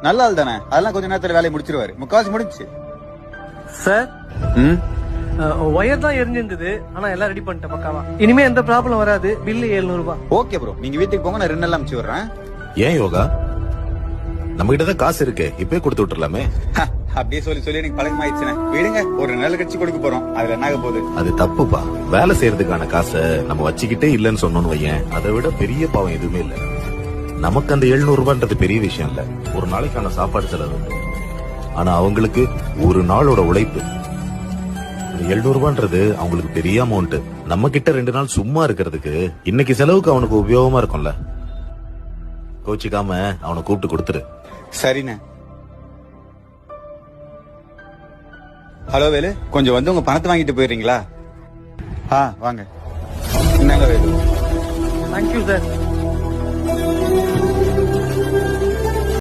நல்ல ஆள் தானே, அதெல்லாம் கொஞ்ச நேரத்துல வேலையை முடிச்சிருவாரு. முக்காவாசி முடிச்சு. சார் ஒயர் தான் எரிஞ்சிருந்தது, ஆனா எல்லாம் ரெடி பண்ணிட்டேன் பக்காவா. இனிமே எந்த ப்ராப்ளம் வராது. பில்லு 700 ரூபாய். ஓகே ப்ரோ, நீங்க வீட்டுக்கு போங்க, நான் 2 நாள் அனுப்பிச்சு விடுறேன். ஏன் யோகா, நம்ம கிட்ட தான் காசு இருக்கு, இப்பவே கொடுத்து விட்டுறலாமே. அப்படியே சொல்லி சொல்லி எனக்கு பழக்கமாயிடுச்சுனே. விடுங்க, ஒரு 2 நாள் கழிச்சு கொடுக்க போறோம். அதுல என்ன ஆக போகுது? அது தப்புப்பா. வேலை செய்யறதுக்கான காசை நம்ம வச்சுக்கிட்டே இல்லன்னு சொன்னோன்னு வையேன், அதை விட பெரிய பாவம் எதுவுமே இல்ல. நமக்கு அந்த 700 ரூபான்றது பெரிய விஷயம் இல்ல, ஒரு நாளைக்கான சாப்பாடு செலவு. ஆனா அவங்களுக்கு ஒரு நாளோட உழைப்பு. 700 ரூபான்றது அவங்களுக்கு பெரிய அமௌண்ட். நம்ம கிட்ட 2 நாள் சும்மா இருக்கிறதுக்கு இன்னைக்கு செலவுக்கு அவனுக்கு உபயோகமா இருக்கும்ல. கோச்சிக்காம அவனை கூப்பிட்டு கொடுத்துரு. சரிண்ணே. ஹலோ வேலு, கொஞ்சம் வந்து உங்க பணத்தை வாங்கிட்டு போயிடுறீங்களா? வாங்க. என்னங்க வேலு? Thank you sir.